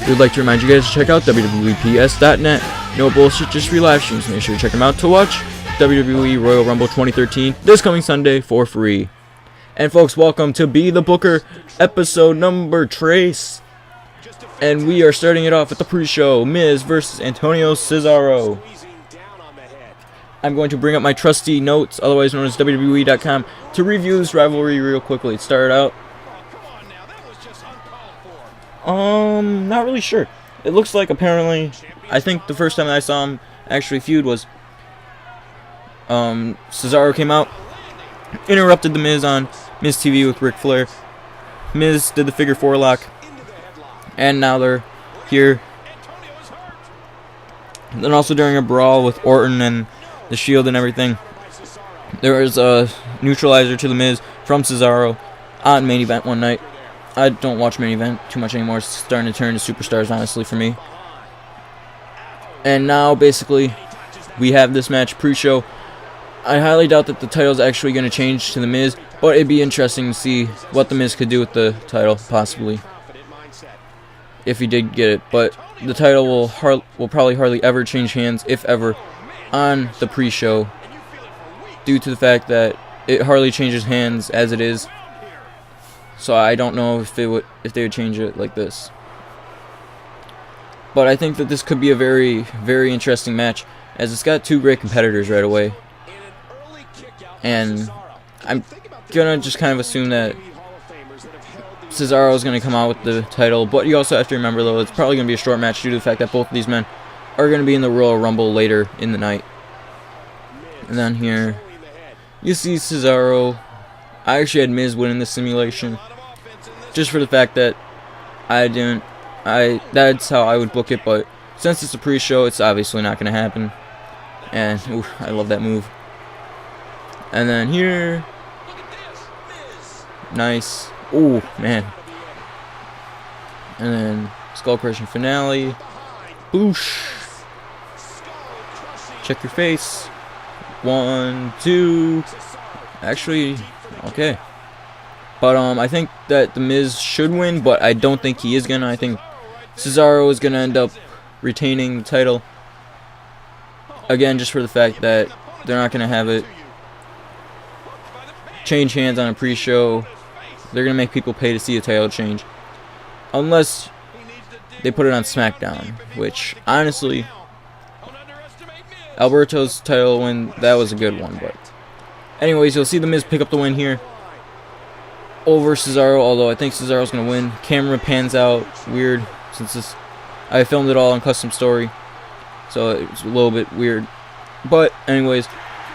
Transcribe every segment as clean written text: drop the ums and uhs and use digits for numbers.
We would like to remind you guys to check out WWEPS.net. No bullshit, just free live streams. Make sure to check them out to watch WWE Royal Rumble 2013 this coming Sunday for free. And folks, welcome to Be the Booker, episode number trace. And we are starting it off with the pre-show, Miz versus Antonio Cesaro. I'm going to bring up my trusty notes, otherwise known as WWE.com, to review this rivalry real quickly. It started out. Not really sure. It looks like apparently, I think the first time that I saw him actually feud was, Cesaro came out, interrupted the Miz on Miz TV with Ric Flair. Miz did the figure 4 lock, and now they're here. And then also during a brawl with Orton and the Shield and everything, there was a neutralizer to the Miz from Cesaro on main event one night. I don't watch main event too much anymore. It's starting to turn to superstars, honestly, for me. And now, basically, we have this match pre-show. I highly doubt that the title is actually going to change to The Miz, but it'd be interesting to see what The Miz could do with the title, possibly, if he did get it. But the title will probably hardly ever change hands, if ever, on the pre-show, due to the fact that it hardly changes hands as it is. So I don't know if they would change it like this. But I think that this could be a very, very interesting match, as it's got two great competitors right away. And I'm gonna just kind of assume that Cesaro is gonna come out with the title, but you also have to remember, though, it's probably gonna be a short match due to the fact that both of these men are gonna be in the Royal Rumble later in the night. And then here you see Cesaro. I actually had Miz winning the simulation, just for the fact that that's how I would book it, but since it's a pre-show, it's obviously not going to happen. And ooh, I love that move. And then here, nice. Ooh, man. And then skull crushing finale. Boosh. Check your face. 1, 2. Actually, okay. But I think that The Miz should win, but I don't think he is gonna. I think Cesaro is gonna end up retaining the title. Again, just for the fact that they're not gonna have it change hands on a pre-show. They're gonna make people pay to see a title change, unless they put it on SmackDown, which honestly, Alberto's title win, that was a good one. But anyways, you'll see The Miz pick up the win here over Cesaro, although I think Cesaro's going to win. Camera pans out weird, since I filmed it all on Custom Story, so it's a little bit weird. But anyways,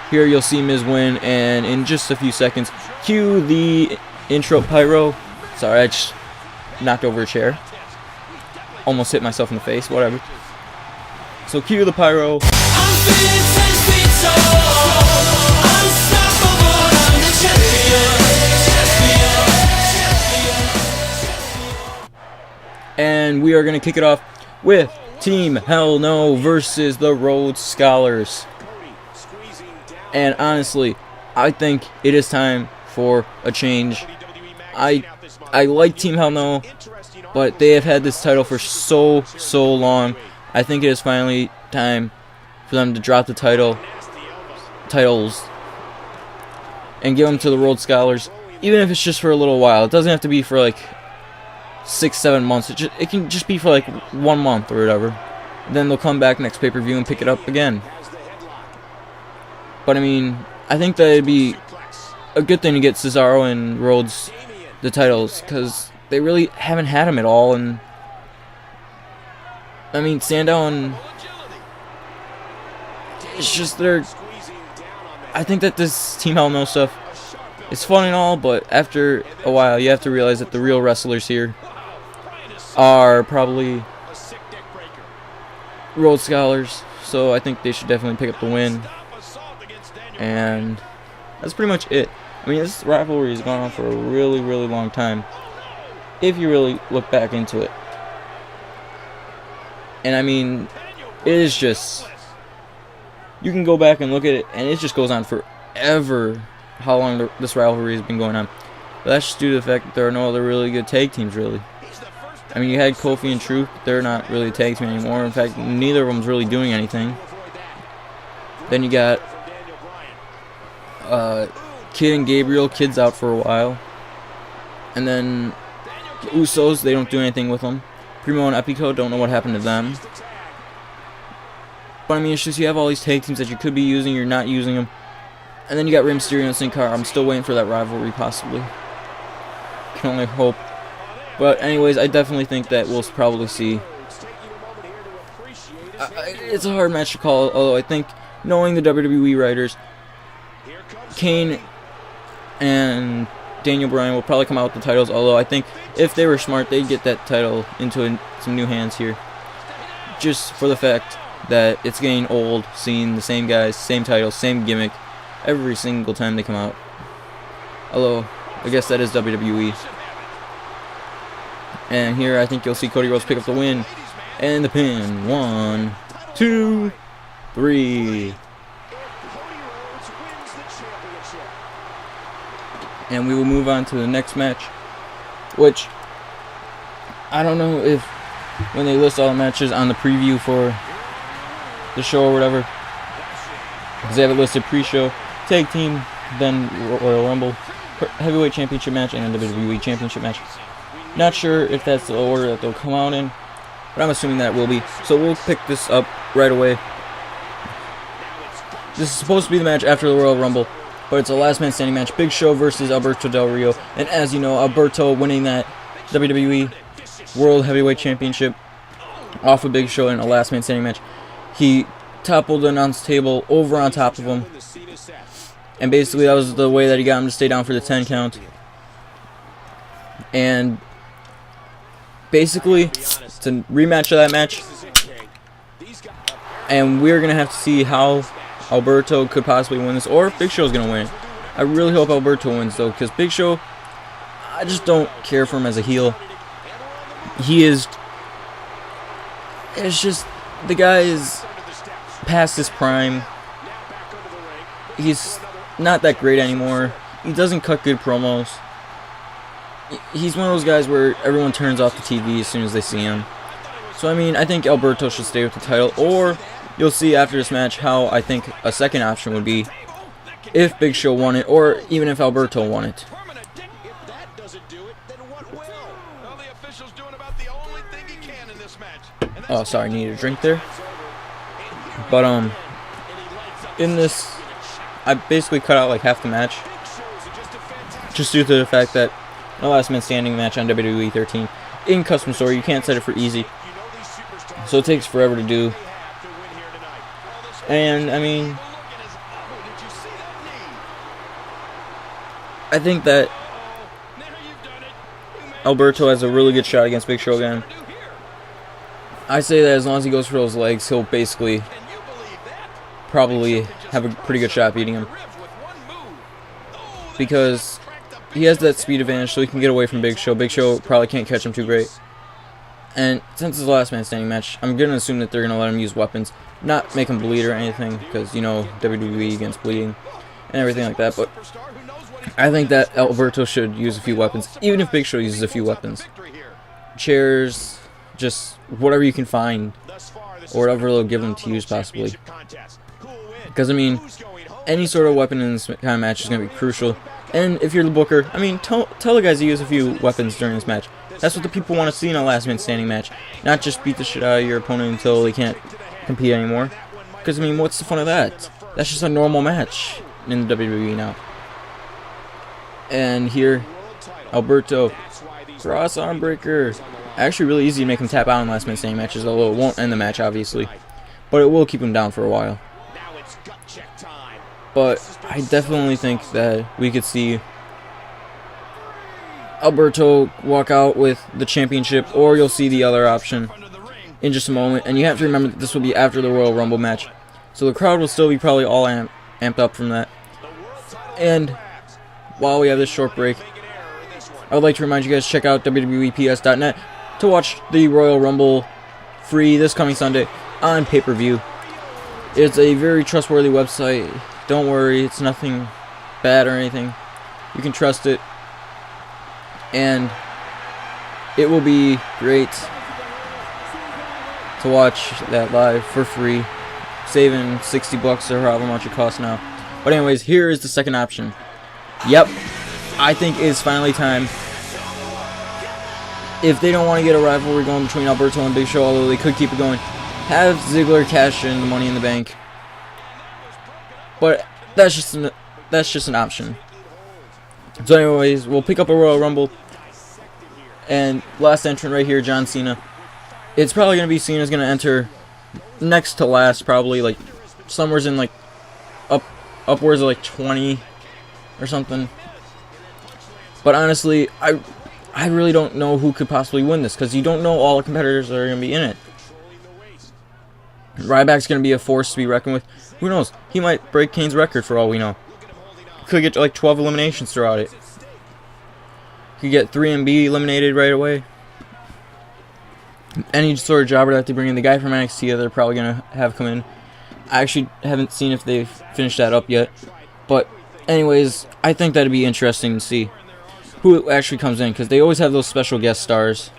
here you'll see Miz win, and in just a few seconds, cue the intro pyro. Sorry, I just knocked over a chair. Almost hit myself in the face, whatever. So cue the pyro. And we are going to kick it off with Team Hell No versus the Rhodes Scholars. And honestly, I think it is time for a change. I like Team Hell No, but they have had this title for so long. I think it is finally time for them to drop the titles and give them to the Rhodes Scholars, even if it's just for a little while. It doesn't have to be for like 6-7 months. It can just be for like 1 month or whatever. Then they'll come back next pay-per-view and pick it up again. But I mean, I think that it'd be a good thing to get Cesaro and Rhodes the titles, because they really haven't had them at all. And I mean, Sandow and it's just I think that this Team Hell No stuff, it's fun and all, but after a while you have to realize that the real wrestlers here are probably Rhodes Scholars. So I think they should definitely pick up the win. And that's pretty much it. I mean, this rivalry has gone on for a really long time, if you really look back into it. And I mean, it is just, you can go back and look at it, and it just goes on forever how long this rivalry has been going on. But that's just due to the fact that there are no other really good tag teams, really. I mean, you had Kofi and Truth. They're not really a tag team anymore. In fact, neither of them's really doing anything. Then you got Kid and Gabriel. Kid's out for a while. And then Usos, they don't do anything with them. Primo and Epico, don't know what happened to them. But I mean, it's just you have all these tag teams that you could be using, you're not using them. And then you got Rey Mysterio and Sin Cara. I'm still waiting for that rivalry, possibly. Can only hope. But anyways, I definitely think that we'll probably see. It's a hard match to call, although I think, knowing the WWE writers, Kane and Daniel Bryan will probably come out with the titles, although I think if they were smart, they'd get that title into some new hands here. Just for the fact that it's getting old, seeing the same guys, same titles, same gimmick, every single time they come out. Although, I guess that is WWE. And here I think you'll see Cody Rhodes pick up the win. And the pin. 1, 2, 3. And we will move on to the next match, which I don't know if when they list all the matches on the preview for the show or whatever, because they have it listed pre-show, tag team, then Royal Rumble, heavyweight championship match, and WWE championship match. Not sure if that's the order that they'll come out in, but I'm assuming that will be. So we'll pick this up right away. This is supposed to be the match after the Royal Rumble, but it's a last man standing match. Big Show versus Alberto Del Rio. And as you know, Alberto winning that WWE World Heavyweight Championship off of Big Show in a last man standing match. He toppled the announce table over on top of him. And basically that was the way that he got him to stay down for the 10 count. And basically, it's a rematch of that match. And we're going to have to see how Alberto could possibly win this, or if Big Show's going to win. I really hope Alberto wins, though, because Big Show, I just don't care for him as a heel. He is... It's just... The guy is past his prime. He's not that great anymore. He doesn't cut good promos. He's one of those guys where everyone turns off the TV as soon as they see him. So, I mean, I think Alberto should stay with the title, or you'll see after this match how I think a second option would be if Big Show won it, or even if Alberto won it. Oh, sorry, needed a drink there. But, in this, I basically cut out like half the match, just due to the fact that a last man standing match on WWE 13 in custom story, you can't set it for easy, so it takes forever to do. And I mean, I think that Alberto has a really good shot against Big Show again. I say that as long as he goes for those legs, he'll basically probably have a pretty good shot beating him, because he has that speed advantage, so he can get away from Big Show. Big Show probably can't catch him too great. And since it's a last man standing match, I'm going to assume that they're going to let him use weapons. Not make him bleed or anything, because, you know, WWE against bleeding and everything like that. But I think that Alberto should use a few weapons, even if Big Show uses a few weapons. Chairs, just whatever you can find, or whatever they'll give him to use, possibly. Because, I mean, any sort of weapon in this kind of match is going to be crucial. And if you're the booker, I mean, tell the guys to use a few weapons during this match. That's what the people want to see in a last man standing match. Not just beat the shit out of your opponent until they can't compete anymore. Because, I mean, what's the fun of that? That's just a normal match in the WWE now. And here, Alberto, cross arm breaker. Actually really easy to make him tap out in last man standing matches, although it won't end the match, obviously. But it will keep him down for a while. But I definitely think that we could see Alberto walk out with the championship, or you'll see the other option in just a moment. And you have to remember that this will be after the Royal Rumble match, so the crowd will still be probably all amped up from that. And while we have this short break, I would like to remind you guys to check out WWEPS.net to watch the Royal Rumble free this coming Sunday on pay-per-view. It's a very trustworthy website. Don't worry, it's nothing bad or anything. You can trust it. And it will be great to watch that live for free, saving $60 or however much it costs now. But anyways, here is the second option. Yep, I think it's finally time. If they don't want to get a rivalry going between Alberto and Big Show, although they could keep it going, have Ziggler cash in the Money in the Bank. But that's just an option. So anyways, we'll pick up a Royal Rumble. And last entrant right here, John Cena. It's probably going to be Cena's going to enter next to last, probably, like, somewhere's in, like, upwards of, like, 20 or something. But honestly, I really don't know who could possibly win this, because you don't know all the competitors that are going to be in it. Ryback's going to be a force to be reckoned with. Who knows? He might break Kane's record for all we know. Could get like 12 eliminations throughout it. Could get 3MB eliminated right away. Any sort of jobber that they bring in. The guy from NXT they're probably going to have come in. I actually haven't seen if they've finished that up yet. But anyways, I think that'd be interesting to see who actually comes in, because they always have those special guest stars.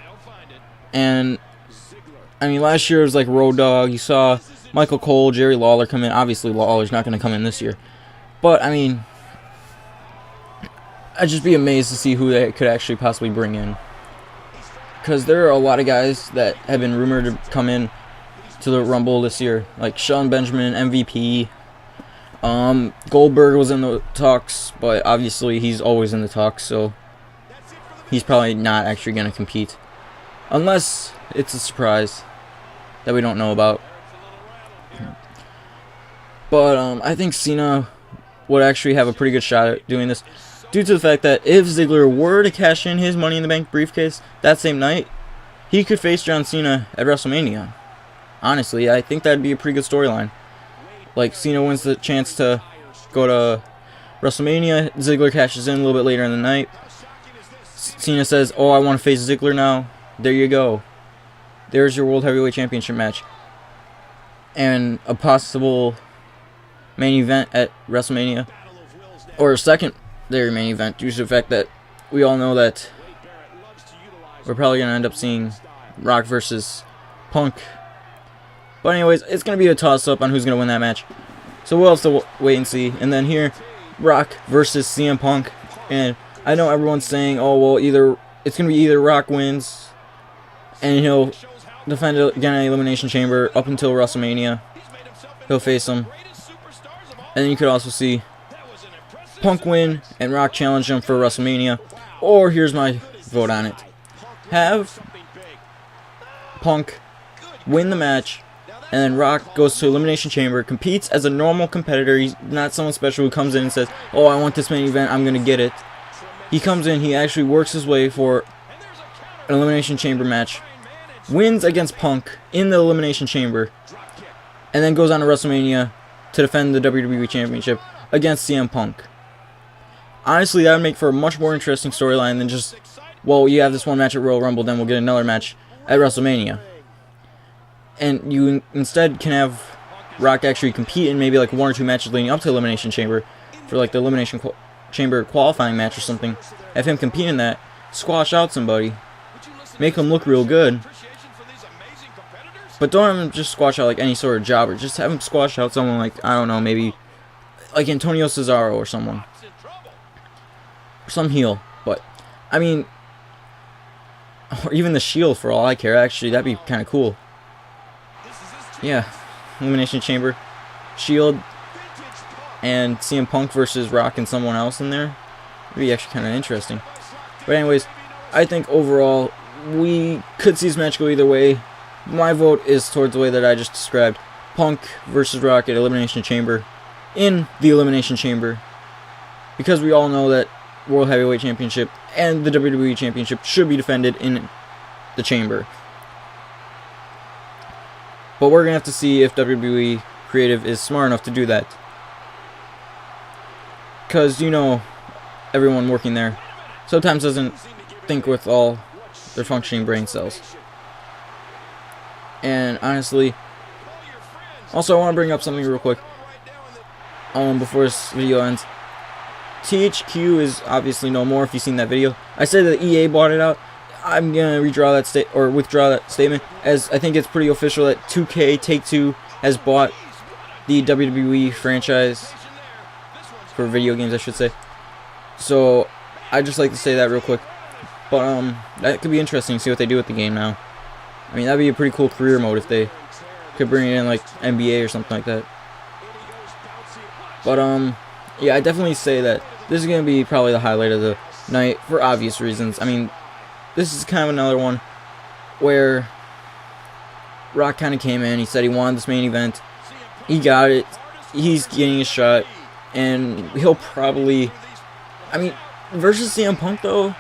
And I mean, last year it was like Road Dogg. You saw Michael Cole, Jerry Lawler come in. Obviously, Lawler's not going to come in this year. But, I mean, I'd just be amazed to see who they could actually possibly bring in. Because there are a lot of guys that have been rumored to come in to the Rumble this year. Like Shelton Benjamin, MVP. Goldberg was in the talks, but obviously he's always in the talks, so he's probably not actually going to compete. Unless it's a surprise that we don't know about. But I think Cena would actually have a pretty good shot at doing this, due to the fact that if Ziggler were to cash in his Money in the Bank briefcase that same night, he could face John Cena at WrestleMania. Honestly, I think that'd be a pretty good storyline. Like, Cena wins the chance to go to WrestleMania, Ziggler cashes in a little bit later in the night. Cena says, "Oh, I want to face Ziggler now." There you go. There's your World Heavyweight Championship match. And a possible main event at WrestleMania. Or a secondary main event, due to the fact that we all know that we're probably going to end up seeing Rock versus Punk. But anyways, it's going to be a toss-up on who's going to win that match. So we'll have to wait and see. And then here, Rock versus CM Punk. And I know everyone's saying, oh, well, it's going to be either Rock wins and he'll defend it again in Elimination Chamber up until WrestleMania. He'll face him. And then you could also see Punk win and Rock challenge him for WrestleMania. Or here's my vote on it. Have Punk win the match, and then Rock goes to Elimination Chamber, competes as a normal competitor. He's not someone special who comes in and says, oh, I want this main event, I'm going to get it. He comes in, he actually works his way for an Elimination Chamber match, wins against Punk in the Elimination Chamber, and then goes on to WrestleMania to defend the WWE Championship against CM Punk. Honestly, that would make for a much more interesting storyline than just, well, you have this one match at Royal Rumble, then we'll get another match at WrestleMania. And you instead can have Rock actually compete in maybe like one or two matches leading up to Elimination Chamber for like the Elimination Chamber qualifying match or something. Have him compete in that, squash out somebody, make him look real good. But don't have him just squash out like any sort of jobber. Just have him squash out someone like, I don't know, maybe like Antonio Cesaro or someone. Or some heel. But, I mean, or even the Shield for all I care. Actually, that'd be kind of cool. Yeah, Elimination Chamber, Shield, and CM Punk versus Rock and someone else in there. It'd be actually kind of interesting. But anyways, I think overall we could see this match go either way. My vote is towards the way that I just described. Punk versus Rock at Elimination Chamber, in the Elimination Chamber, because we all know that World Heavyweight Championship and the WWE Championship should be defended in the Chamber. But we're going to have to see if WWE Creative is smart enough to do that. Because, you know, everyone working there sometimes doesn't think with all their functioning brain cells. And honestly, also I want to bring up something real quick before this video ends. THQ is obviously no more if you've seen that video. I said that EA bought it out. I'm gonna withdraw that statement, as I think it's pretty official that 2K Take-Two has bought the WWE franchise for video games, I should say. So I'd just like to say that real quick. But that could be interesting to see what they do with the game now. I mean, that'd be a pretty cool career mode if they could bring it in like NBA or something like that. But yeah, I definitely say that this is gonna be probably the highlight of the night for obvious reasons. I mean, this is kind of another one where Rock kind of came in. He said he wanted this main event. He got it. He's getting a shot, and he'll probably. I mean, versus CM Punk though,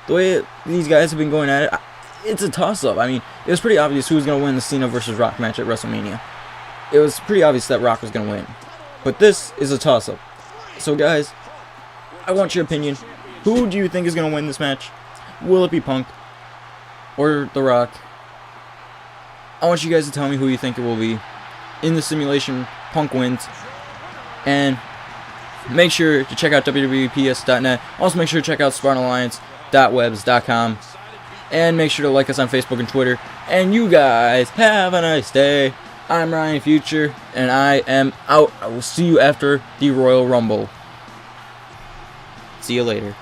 the way these guys have been going at it, it's a toss-up. I mean, it was pretty obvious who was going to win the Cena versus Rock match at WrestleMania. It was pretty obvious that Rock was going to win. But this is a toss-up. So guys, I want your opinion. Who do you think is going to win this match? Will it be Punk or The Rock? I want you guys to tell me who you think it will be. In the simulation, Punk wins. And make sure to check out WWEPS.net. Also make sure to check out SpartanAlliance.webs.com. And make sure to like us on Facebook and Twitter. And you guys have a nice day. I'm Ryan Future, and I am out. I will see you after the Royal Rumble. See you later.